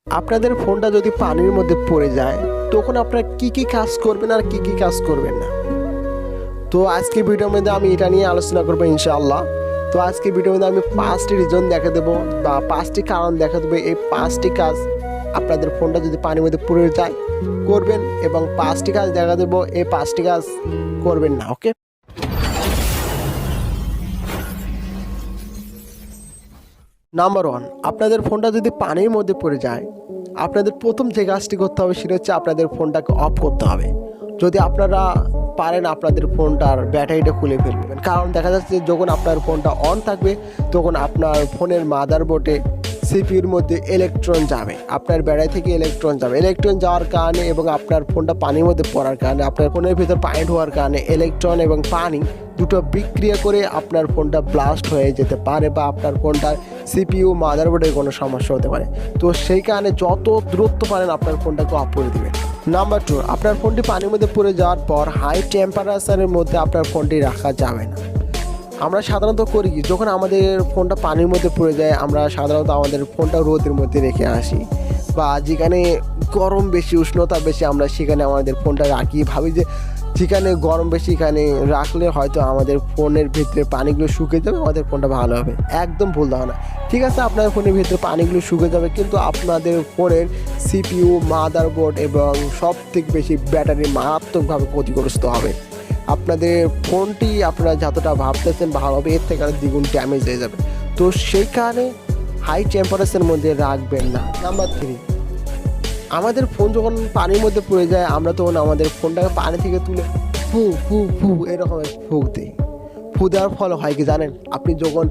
আপনাদের ফোনটা যদি পানির মধ্যে পড়ে যায় তখন আপনারা কি কাজ করবেন আর কি কাজ করবেন না। তো আজকে ভিডিওর মধ্যে আমি এটা নিয়ে আলোচনা করবো ইনশাআল্লাহ। তো আজকে ভিডিওর মধ্যে আমি 5টি রিজন দেখা দেবো বা 5টি কারণ দেখা দেবো। এই 5টি কাজ আপনাদের ফোনটা যদি পানির মধ্যে পড়ে যায় করবেন, এবং 5টি কাজ দেখা দেবো এই 5টি কাজ করবেন না। ওকে, নাম্বার 1, আপনাদের ফোনটা যদি পানির মধ্যে পড়ে যায় আপনাদের প্রথম যে কাজটি করতে হবে সেটা হচ্ছে আপনাদের ফোনটাকে অফ করতে হবে। যদি আপনারা পারেন আপনাদের ফোনটার ব্যাটারিটা খুলে ফেলবেন, কারণ দেখা যাচ্ছে যখন আপনার ফোনটা অন থাকবে তখন আপনার ফোনের মাদারবোর্ডে সিপিইউর মধ্যে ইলেকট্রন যাবে, আপনার ব্যাটারি থেকে ইলেকট্রন যাওয়ার কারণে এবং আপনার ফোনটা পানির মধ্যে পড়ার কারণে আপনার ফোনের ভিতর পানি হওয়ার কারণে ইলেকট্রন এবং পানি দুটো বিক্রিয়া করে আপনার ফোনটা ব্লাস্ট হয়ে যেতে পারে বা আপনার ফোনটার সিপিইউ মাদারবোর্ডের কোনো সমস্যা হতে পারে। তো সেই কারণে যত দূরত্ব পারেন আপনার ফোনটাকে অফ করে দেবেন। নাম্বার 2, আপনার ফোনটি পানির মধ্যে পড়ে যাওয়ার পর হাই টেম্পারেচারের মধ্যে আপনার ফোনটি রাখা যাবে না। আমরা সাধারণত করি কি, যখন আমাদের ফোনটা পানির মধ্যে পড়ে যায় আমরা সাধারণত আমাদের ফোনটা রোদের মধ্যে রেখে আসি, বা যেখানে গরম বেশি উষ্ণতা বেশি আমরা সেখানে আমাদের ফোনটা রাখি, ভাবি যে যেখানে গরম বেশি এখানে রাখলে হয়তো আমাদের ফোনের ভিতরে পানিগুলো শুকিয়ে যাবে, আমাদের ফোনটা ভালো হবে। একদম ভুল ধারণা। ঠিক আছে, আপনার ফোনের ভিতরে পানিগুলো শুকিয়ে যাবে, কিন্তু আপনাদের ফোনের সিপিইউ মাদারবোর্ড এবং সব থেকে বেশি ব্যাটারি মারাত্মকভাবে ক্ষতিগ্রস্ত হবে। আপনাদের ফোনটি আপনারা যতটা ভাবতেছেন ভালো হবে এর থেকে আরও দ্বিগুণ ড্যামেজ হয়ে যাবে। তো সেই কারণে হাই টেম্পারেচারের মধ্যে রাখবেন না। নাম্বার 3, আমাদের ফোন যখন পানির মধ্যে পড়ে যায় আমরা তখন আমাদের ফোনটাকে পানি থেকে তুলে ফু ফু ফু এরকম ফুঁক দিই। ফু দেওয়ার ফলে হয় কি জানেন, আপনি যখন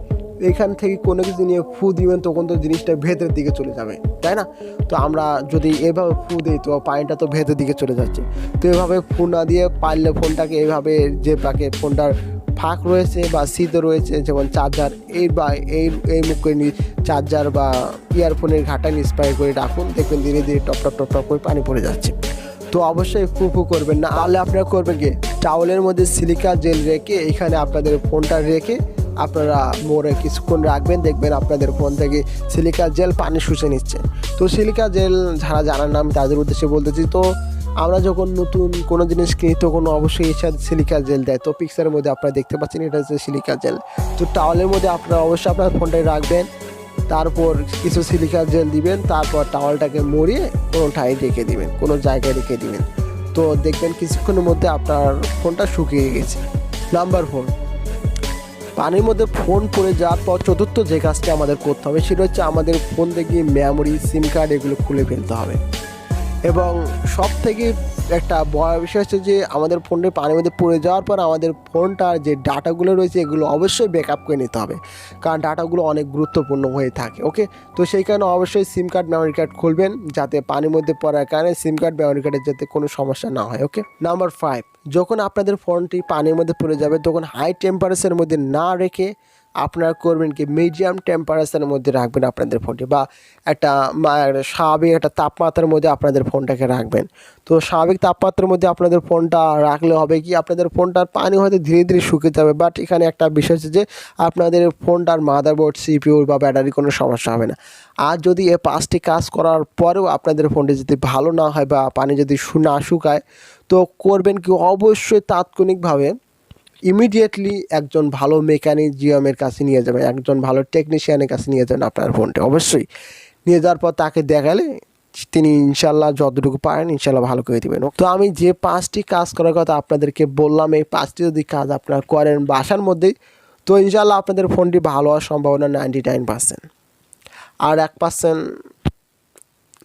এখান থেকে কোনো কিছু নিয়ে ফু দিবেন তখন তো জিনিসটা ভেতরের দিকে চলে যাবে, তাই না? তো আমরা যদি এভাবে ফু দিই তো পানিটা তো ভেতরের দিকে চলে যাচ্ছে। তো এভাবে ফু না দিয়ে পারলে ফোনটাকে এইভাবে যে পাকে ফোনটার ফাঁক রয়েছে বা ছিদ্র রয়েছে, যেমন চার্জার এই বা এই মুখ করে চার্জার বা ইয়ারফোনের ঘাটা স্প্রে করে রাখুন, দেখবেন ধীরে ধীরে টপ টপ টপ টপ করে পানি পড়ে যাচ্ছে। তো অবশ্যই ফু ফু করবেন না। তাহলে আপনারা করবেন কি, টাওয়েলের মধ্যে সিলিকা জেল রেখে এখানে আপনাদের ফোনটা রেখে আপনারা মোড়ে কিছুক্ষণ রাখবেন, দেখবেন আপনাদের ফোন থেকে সিলিকা জেল পানি শুষে নিচ্ছে। তো সিলিকা জেল যারা জানার না আমি তাদের উদ্দেশ্যে বলতেছি, তো আমরা যখন নতুন কোনো জিনিস কিনি তখন অবশ্যই এর সাথে সিলিকা জেল দেয়। তো পিকচারের মধ্যে আপনারা দেখতে পাচ্ছেন এটা হচ্ছে সিলিকা জেল। তো টাওয়ালের মধ্যে আপনারা অবশ্যই আপনার ফোনটাই রাখবেন, তারপর কিছু সিলিকা জেল দিবেন, তারপর টাওয়ালটাকে মুড়িয়ে কোনো ঠাই রেখে দিবেন, কোনো জায়গায় রেখে দিবেন। তো দেখবেন কিছুক্ষণের মধ্যে আপনার ফোনটা শুকিয়ে গেছে। নাম্বার 4, পানির মধ্যে ফোন পড়ে যাওয়ার পর চতুর্থ যে কাজটি আমাদের করতে হবে সেটা হচ্ছে আমাদের ফোন থেকে মেমোরি, সিম কার্ড এগুলো খুলে ফেলতে হবে। এবং সব থেকে একটা বড় বিষয় হচ্ছে যে আমাদের ফোনটা পানির মধ্যে পড়ে যাওয়ার পর আমাদের ফোনটার যে ডাটাগুলো রয়েছে এগুলো অবশ্যই ব্যাকআপ করে নিতে হবে, কারণ ডাটাগুলো অনেক গুরুত্বপূর্ণ হয়ে থাকে। ওকে, তো সেই কারণে অবশ্যই সিম কার্ড মেমোরি কার্ড খুলবেন যাতে পানির মধ্যে পড়ার কারণে সিম কার্ড মেমোরি কার্ডের যাতে কোনো সমস্যা না হয়। ওকে, নাম্বার 5, যখন আপনাদের ফোনটি পানির মধ্যে পড়ে যাবে তখন হাই টেম্পারেচারের মধ্যে না রেখে আপনারা করবেন কি, মিডিয়াম টেম্পারেচারের মধ্যে রাখবেন আপনাদের ফোনটি, বা একটা স্বাভাবিক একটা তাপমাত্রার মধ্যে আপনাদের ফোনটাকে রাখবেন। তো স্বাভাবিক তাপমাত্রার মধ্যে আপনাদের ফোনটা রাখলে হবে কি, আপনাদের ফোনটার পানি হয়তো ধীরে ধীরে শুকিয়ে যাবে, বাট এখানে একটা বিষয় হচ্ছে যে আপনাদের ফোনটার মাদারবোর্ড, সিপিইউ বা ব্যাটারি কোনো সমস্যা হবে না। আর যদি এই 5টি কাজ করার পরেও আপনাদের ফোনটি যদি ভালো না হয় বা পানি যদি না শুকায়, তো করবেন কি, অবশ্যই তাৎক্ষণিকভাবে ইমিডিয়েটলি একজন ভালো মেকানিজিয়ামের কাছে নিয়ে যাবেন, একজন ভালো টেকনিশিয়ানের কাছে নিয়ে যাবেন আপনার ফোনটা। অবশ্যই নিয়ে যাওয়ার পর তাকে দেখালে তিনি ইনশাল্লাহ যতটুকু পারেন ইনশাল্লাহ ভালো করে দেবেন। তো আমি যে 5টি কাজ করার কথা আপনাদেরকে বললাম, এই 5টি যদি কাজ আপনারা করেন বাসার মধ্যেই, তো ইনশাল্লাহ আপনাদের ফোনটি ভালো হওয়ার সম্ভাবনা 99%, আর 1%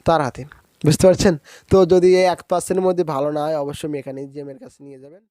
তার হাতে। বুঝতে পারছেন? তো যদি এই 1%-এর মধ্যে ভালো না হয় অবশ্যই মেকানিজিয়ামের কাছে নিয়ে যাবেন।